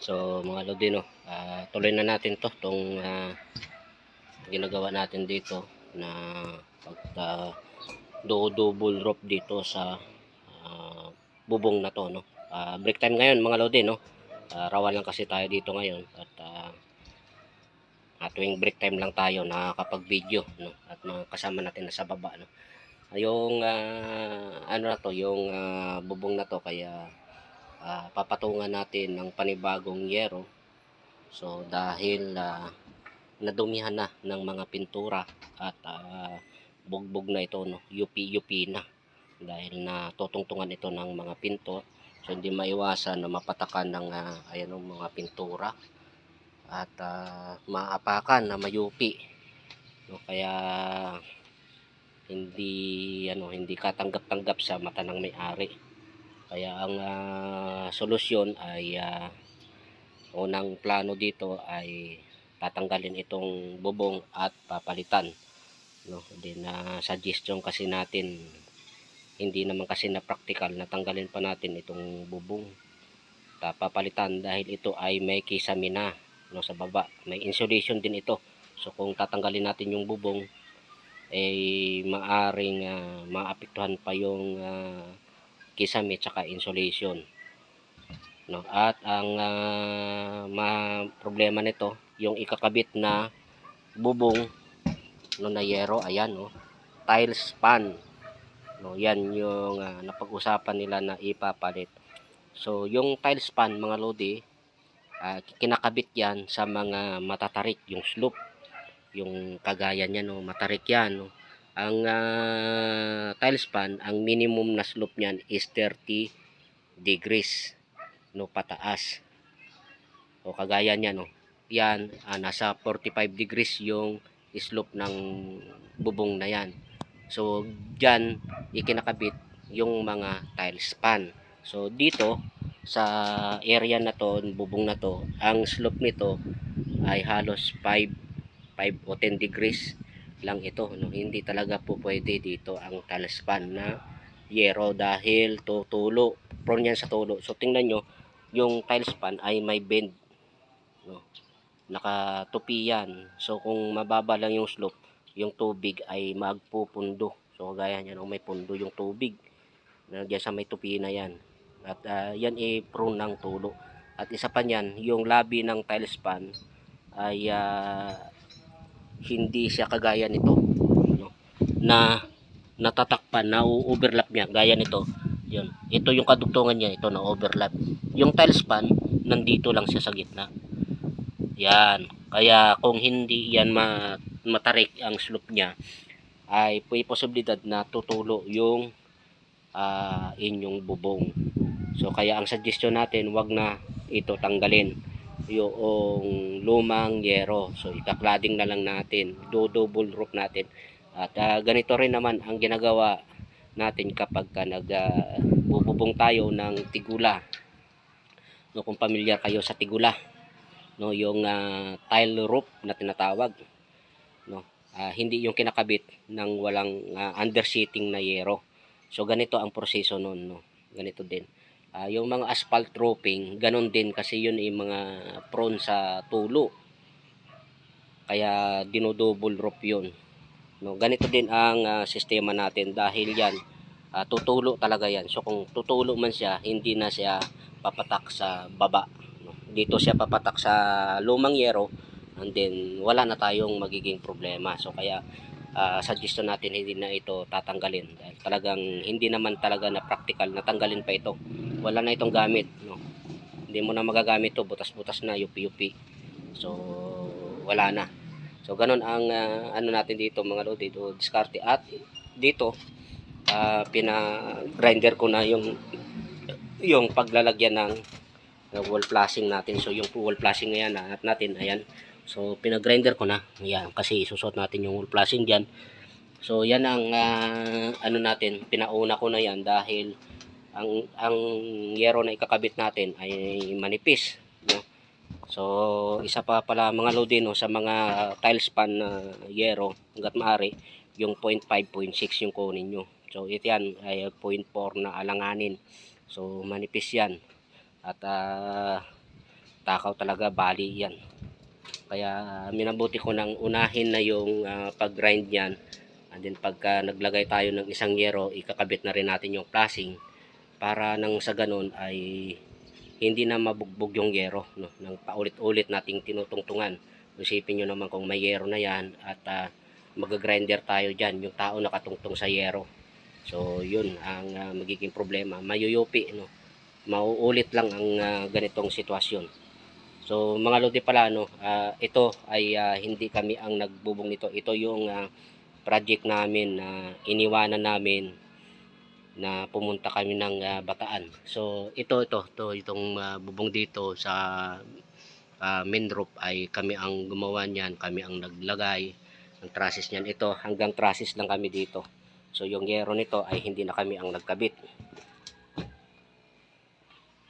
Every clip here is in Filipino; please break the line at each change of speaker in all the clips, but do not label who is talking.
So mga lodi, no, tuloy na natin to tong ginagawa natin dito na pag double rope dito sa bubong na to, no. Break time ngayon mga lodi, no. Rawan lang kasi tayo dito ngayon at tuwing break time lang tayo nakakapag video, no, at mga kasama natin nasa baba, no. Yung ano na to, yung bubong na to, kaya papatungan natin ng panibagong yero. So dahil nadumihan na ng mga pintura at bugbog na ito, no, UP na dahil na tutungtungan ito ng mga pinto. So hindi maiwasan na mapatakan ng ayan ng mga pintura at maapakan na mayupi, no, kaya hindi katanggap-tanggap sa mata ng may-ari. Kaya ang solusyon ay unang plano dito ay tatanggalin itong bubong at papalitan, no. Din suggestion kasi natin, hindi naman kasi na practical na tanggalin pa natin itong bubong, papalitan dahil ito ay may kisame na, no, sa baba. May insulation din ito. So kung tatanggalin natin yung bubong maaring maapektuhan pa yung kisame tsaka insulation, no. At ang problema nito, yung ikakabit na bubong, no, na yero, ayan, no, tile span, no, yan yung napag-usapan nila na ipapalit. So yung tile span mga lodi, kinakabit yan sa mga matatarik, yung slope, yung kagaya niya, no, matarik yan, no. Ang tile span, ang minimum na slope niyan is 30 degrees, no, pataas. O kagaya niya, no, yan nasa 45 degrees yung slope ng bubong na yan. So diyan ikinakabit yung mga tile span. So dito sa area na to, bubong na to, ang slope nito ay halos 5 o 10 degrees lang ito, no. Hindi talaga po pwede dito ang tile span na yero dahil tutulo, prone yan sa tulo. So tingnan nyo, yung tile span ay may bend, no, nakatupi yan. So kung mababa lang yung slope, yung tubig ay magpupundo. So gaya niyan, may pundo yung tubig diyan sa may tupi na yan, at yan prone ng tulo. At isa pa niyan, yung labi ng tile span ay hindi siya kagaya nito, no, na natatakpan, na overlap niya gaya nito. Yun, ito yung kadugtungan niya, ito na overlap. Yung tile span nandito lang siya sa gitna. Yan, kaya kung hindi yan matarik ang slope niya, ay may posibilidad na tutulo yung inyong bubong. So kaya ang suggestion natin, wag na ito tanggalin yung lumang yero. So ikaklading na lang natin, double roof natin. At ganito rin naman ang ginagawa natin kapag nagbububong tayo ng tigula, no, kung pamilyar kayo sa tigula, no, yung tile roof na tinatawag, no. Hindi yung kinakabit ng walang undersitting na yero. So ganito ang proseso nun, no. Ganito din yung mga asphalt roofing, ganon din kasi yun ay mga prone sa tulo, kaya dinodouble roof yun, no. Ganito din ang sistema natin dahil yan tutulo talaga yan. So kung tutulo man siya, hindi na siya papatak sa baba, no. Dito siya papatak sa lumang yero, and then wala na tayong magiging problema. So kaya suggestion natin, hindi na ito tatanggalin dahil talagang hindi naman talaga na practical na tanggalin pa ito. Wala na itong gamit, no. Hindi mo na magagamit to, butas-butas na, yupi-yupi. So wala na. So ganun ang ano natin dito mga lodi, dito diskarte. At dito pina-grinder ko na yung paglalagyan ng wall flashing natin. So yung wall flashing na yan natin, ayan. So pinag-grinder ko na, ayan, kasi isusot natin yung wall flashing diyan. So yan ang ano natin, pinauna ko na yan dahil ang yero na ikakabit natin ay manipis, no? So isa pa pala mga lodi, no, sa mga tile span na yero, hanggat maaari yung 0.5, 0.6 yung kunin nyo. So ito yan ay 0.4 na alanganin. So manipis yan. At takaw talaga, bali yan. Kaya minabuti ko nang unahin na yung pag-grind yan, and then pagka naglagay tayo ng isang yero, ikakabit na rin natin yung flashing para nang sa ganun ay hindi na mabugbog yung yero, no? Nang paulit-ulit nating tinutungtungan. Isipin nyo naman kung may yero na yan at mag-grinder tayo dyan, yung tao nakatungtong sa yero. So yun ang magiging problema, mayuyupi, no? Mauulit lang ang ganitong sitwasyon. So mga lodi pala, no, ito ay hindi kami ang nagbubong nito. Ito yung project namin na iniwanan namin na pumunta kami ng Bataan. So itong bubong dito sa main roof ay kami ang gumawa niyan, kami ang naglagay ng trusses niyan. Ito hanggang trusses lang kami dito. So yung yero nito ay hindi na kami ang nagkabit.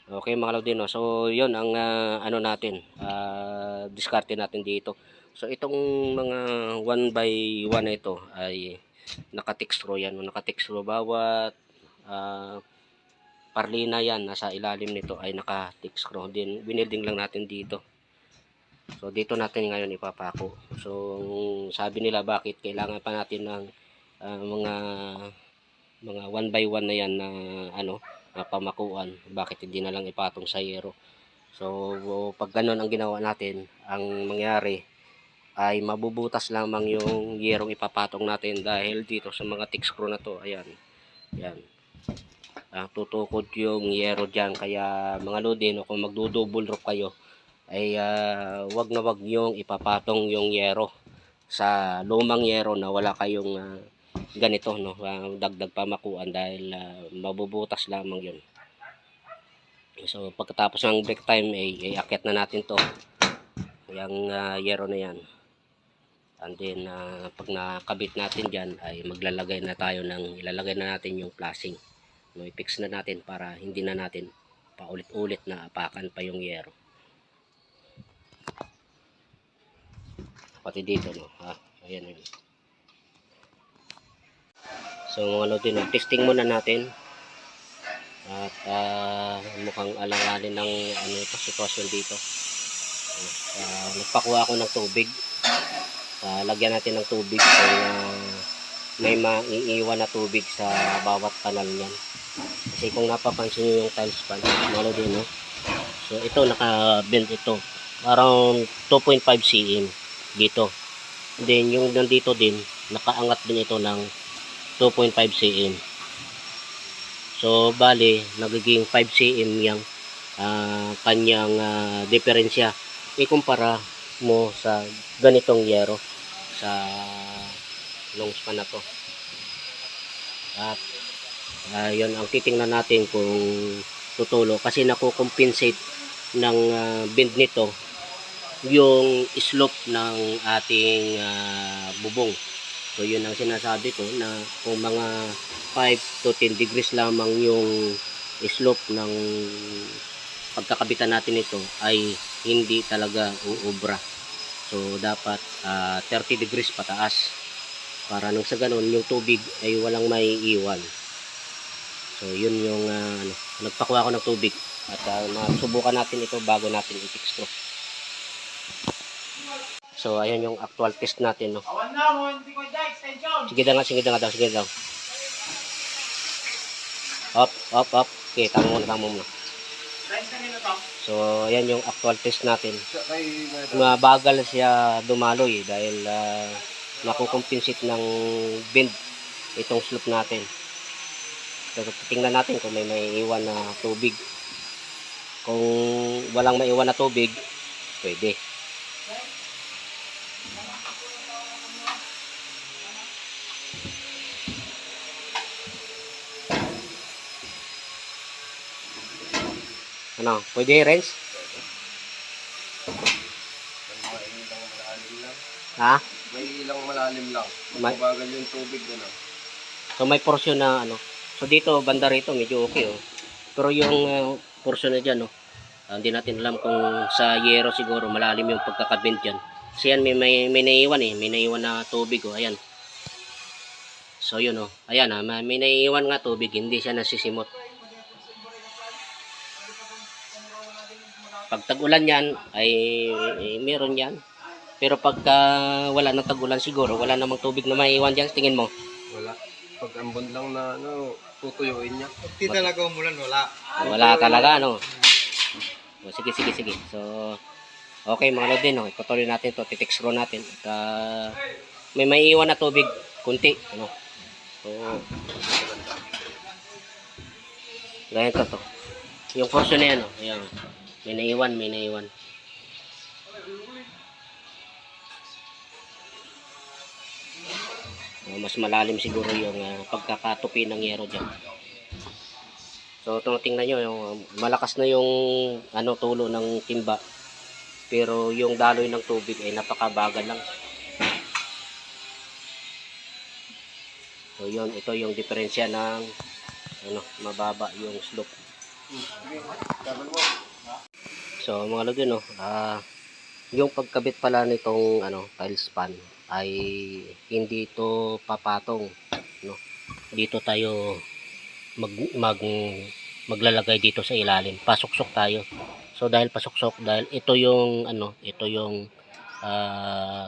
Okay mga Laudino, so yun ang ano natin, diskarte natin dito. So itong mga 1 by 1 na ito ay nakatextro yan, nakatextro bawat parlina yan nasa ilalim nito ay nakatextro din. Binilding lang natin dito. So dito natin ngayon ipapako. So sabi nila bakit kailangan pa natin ng mga 1 by 1 na yan na ano, pamakuan, bakit hindi na lang ipatong sa yero. So pag ganun ang ginawa natin, ang mangyari ay mabubutas lamang yung yerong ipapatong natin dahil dito sa mga thick screw na to, ayan, yan, tutukod yung yero dyan. Kaya mga lodi, no, kung magdo-double roof kayo ay wag na wag yung ipapatong yung yero sa lumang yero na wala kayong ganito, no, dagdag pamakuan dahil mabubutas lamang yun. So pagkatapos ng break time ay akyat na natin to yung yero na yan, and then pag nakabit natin dyan ay ilalagay na natin yung flashing, no, i-fix na natin para hindi na natin paulit-ulit na apakan pa yung yero. Pati dito, no, ayan yun. So mga lodi, no, testing muna natin at mukhang alanganin ng ano ito, sitwasyon dito. Nagpakuha ako ng tubig, lagyan natin ng tubig kung may maiiwan na tubig sa bawat kanal niyan. Kasi kung napapansin nyo yung tiles pan, mga lodi, no, so ito naka-bend ito around 2.5 cm dito. Then yung nandito din nakaangat din ito ng 2.5 cm. So bali nagiging 5 cm yung kanyang diferensya. Ikumpara mo sa ganitong yero sa long span na to. At yun ang titingnan natin kung tutulo, kasi nakukompensate ng bend nito yung slope ng ating bubong. So yun ang sinasabi ko, na kung mga 5 to 10 degrees lamang yung slope ng pagkakabitan natin ito ay hindi talaga uubra. So dapat 30 degrees pataas para nang sa ganun yung tubig ay walang maiiwan. So yun yung nagpakuha ko ng tubig at masubukan natin ito bago natin i-fix to. So ayan yung actual test natin, no. Sige daw. Up. Okay, tama muna. So ayan yung actual test natin. Mabagal siya dumaloy dahil nakukompensate ng bend itong slope natin. So tingnan natin kung may maiiwan na tubig. Kung walang maiwan na tubig, pwede. Ano, pwede rinse? Ha?
May ilang malalim lang. Mabagal yung tubig doon.
So may portion na ano. So dito banda rito medyo okay, oh. Pero yung portion na diyan, oh, hindi natin alam kung sa yero siguro malalim yung pagkakabend diyan. Kasi yan may naiiwan may naiiwan na tubig, oh. Ayan. So yun, oh. Ayan, may naiiwan nga tubig, hindi siya nasisimot. Pag tag-ulan yan, ay meron yan. Pero pagka wala nang tag-ulan siguro, wala namang tubig na maiiwan dyan, tingin mo.
Wala. Pag ambon lang na ano, tutuyuin niya.
Pag di talaga umulan, wala.
Wala talaga, no? So, sige. So, okay mga lodi, no? Ipatuloy natin to, titik-screw natin. At may maiiwan na tubig, kunti, ano? So, ganito to. Yung portion na yan, no? Ayan. May naiwan. Mas malalim siguro yung pagkakatupi ng yero dyan. So, tingnan nyo, yung, malakas na yung tulo ng timba. Pero yung daloy ng tubig ay napakabagal lang. So, yun, ito yung diferensya ng mababa yung slope. So, mga lodi, no, yung pagkabit pala nitong tiles pan ay hindi ito papatong, no. Dito tayo maglalagay dito sa ilalim. Pasuksok tayo. So dahil pasuksok, dahil ito yung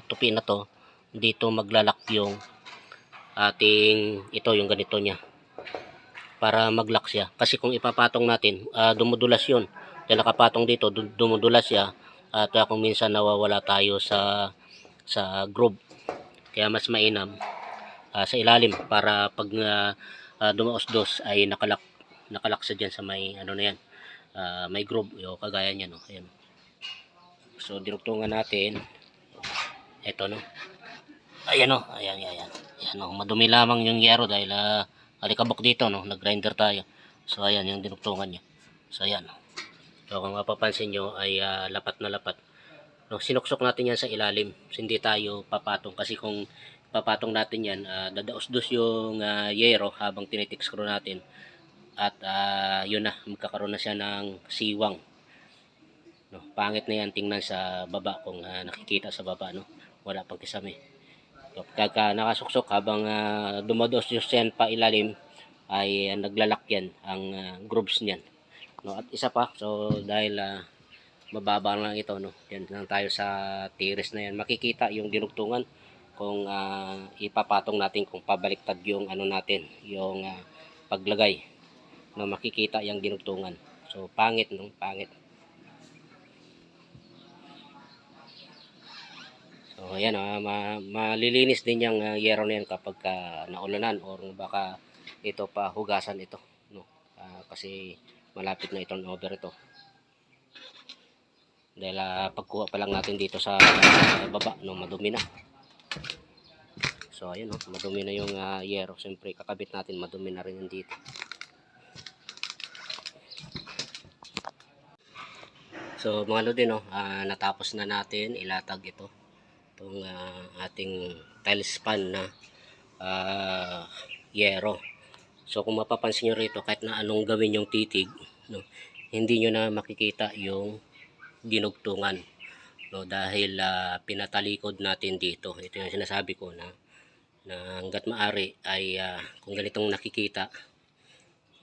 tupi na to, dito maglalak yung yung ganito niya. Para maglock siya. Kasi kung ipapatong natin, dumudulas yun. Dahil nakapatong dito, dumudulas siya. At kung minsan nawawala tayo sa groove. Kaya mas mainam sa ilalim para pag dumaos-dos ay nakalak sa dyan sa may na yan. May groove, yung kagaya niya, no. Ayan. So dinugtungan natin. Ito, no. Ayan, no. Ayan, no. Madumi lamang yung yero dahil alikabok dito, no. Nag-grinder tayo. So ayan yung dinugtungan niya. So ayan, no. So kung mapapansin nyo ay lapat na lapat. No, sinuksok natin yan sa ilalim. Hindi tayo papatong kasi kung papatong natin yan, dadaos-dos yung yero habang tinitik screw natin. At yun na, magkakaroon na siya ng siwang. No, pangit na yan tingnan sa baba kung nakikita sa baba, no. Wala pang kisame. So, pagka nakasuksok habang dumados yung yan pa ilalim ay naglalak yan ang grooves niyan. No, at isa pa, so dahil mababa lang ito, no. Yan lang tayo sa tiris na yan. Makikita yung dinugtungan kung ipapatong natin kung pabaliktad yung natin, yung paglagay. No, makikita yung dinugtungan. So pangit, no, pangit. So ayan, malilinis din yung yero na yan kapag naulanan or baka ito pa hugasan ito, no. Kasi malapit na itong over ito. Dahil pagkuha pa lang natin dito sa baba, no, madumi na. So ayun, no, madumi na yung yero. Siyempre kakabit natin, madumi na rin yung dito. So mga lodi, no, natapos na natin ilatag itong ating tiles pan na yero. So kung mapapansin nyo rito, kahit na anong gawin yung titig, no, hindi nyo na makikita yung dinugtungan, no, dahil pinatalikod natin dito. Ito yung sinasabi ko na hanggat maari ay kung ganitong nakikita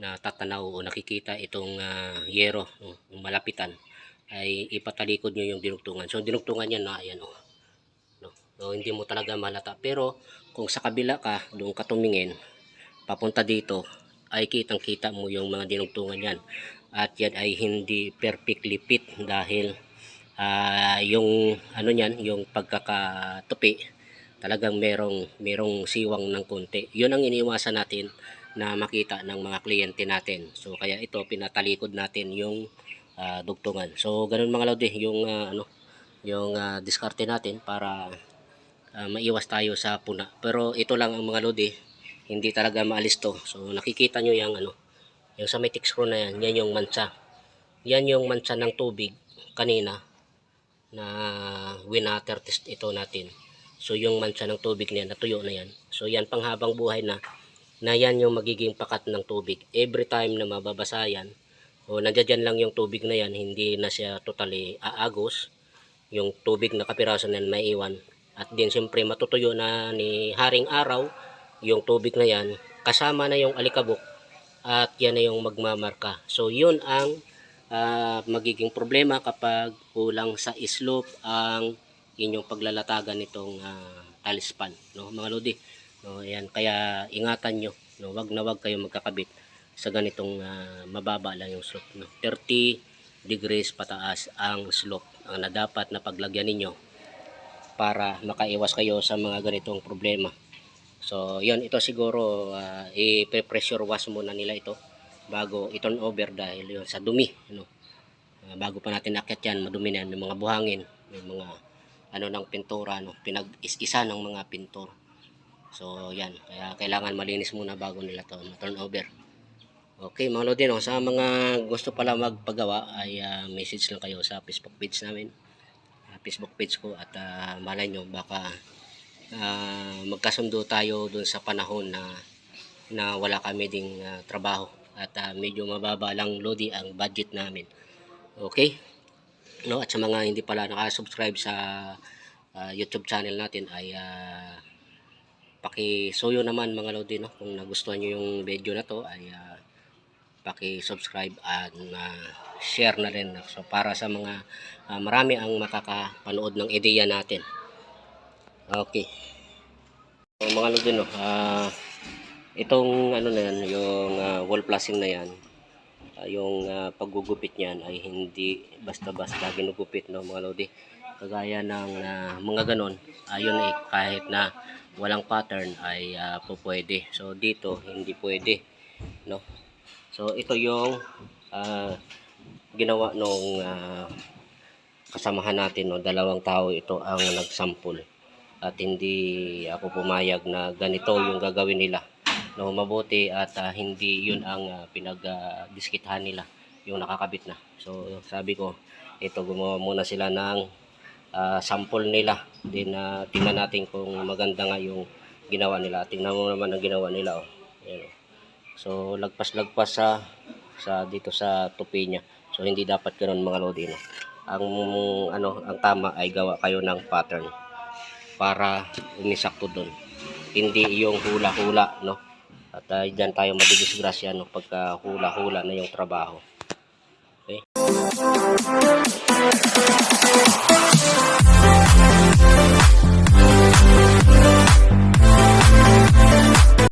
na tatanaw o nakikita itong yero, no, malapitan, ay ipatalikod nyo yung dinugtungan. So dinugtungan yan na ayan, no. So hindi mo talaga malata. Pero kung sa kabila ka, doon ka tumingin papunta dito, ay kitang kita mo yung mga dinugtungan yan. At yan ay hindi perfectly fit dahil yung yung pagkakatupi talagang merong siwang ng konti. Yun ang iniiwasan natin na makita ng mga kliyente natin. So kaya ito pinatalikod natin yung dugtungan. So ganun mga lodi yung diskarte natin para maiwas tayo sa puna. Pero ito lang ang mga lodi, hindi talaga maalis to. So nakikita nyo yung yung sa may tick screw na yan, yan yung mancha. Yan yung mancha ng tubig kanina na winater test ito natin. So yung mancha ng tubig niyan, natuyo na yan. So yan panghabang buhay na yan yung magiging pakat ng tubig. Every time na mababasa yan, o nandiyan lang yung tubig na yan, hindi na siya totally aagos. Yung tubig na kapiraso na yan may iwan. At din siyempre matutuyo na ni haring araw yung tubig na yan, kasama na yung alikabok. At yan na yung magmamarka. So yun ang magiging problema kapag kulang sa slope ang inyong paglalatagan nitong tiles pan, no mga lodi. No, ayan, kaya ingatan nyo, no, wag na wag kayo magkakabit sa ganitong mababa lang yung slope, no. 30 degrees pataas ang slope ang na dapat na paglagyan ninyo para makaiwas kayo sa mga ganitong problema. So yun, ito siguro i-pressure wash muna nila ito bago i-turn over dahil yun sa dumi, ano. Bago pa natin akyat yan, madumi na yan, may mga buhangin, may mga ano ng pintura, no, pinag-is-isa ng mga pintor. So yan, kaya kailangan malinis muna bago nila to turn over. Okay mga lodi, no, sa mga gusto pala magpagawa ay message lang kayo sa Facebook page namin, Facebook page ko, at malay nyo baka magkasundo tayo dun sa panahon na wala kami ding trabaho at medyo mababa lang lodi ang budget namin. Okay, no, at sa mga hindi pala nakasubscribe sa YouTube channel natin ay paki-suyo naman mga lodi, no, kung nagustuhan nyo yung video na to ay paki-subscribe at share na rin, so para sa mga marami ang makakapanood ng ideya natin. Okay, so, mga lodi, no, itong ano na yan, yung wall flashing na yan, yung paggugupit niyan ay hindi basta-basta ginugupit, no mga lodi. Kagaya ng mga ganon, ayun ay kahit na walang pattern ay pwede. So dito hindi pwede, no. So ito yung ginawa nung kasamahan natin, no, dalawang tao ito ang nagsample at hindi ako pumayag na ganito yung gagawin nila, no. Mabuti at hindi yun ang pinag-diskitahan nila, yung nakakabit na. So sabi ko, ito gumawa muna sila ng sample nila, din tingnan natin kung maganda nga yung ginawa nila. Tingnan mo naman ang ginawa nila, oh. Ayan, oh. So lagpas-lagpas sa dito sa tupi niya. So hindi dapat ganoon mga lodi, no. Ang tama ay gawa kayo ng pattern para umisakto doon, hindi yung hula-hula, no. At dyan tayo madidisgrasya, no, pagka hula-hula na yung trabaho. Okay.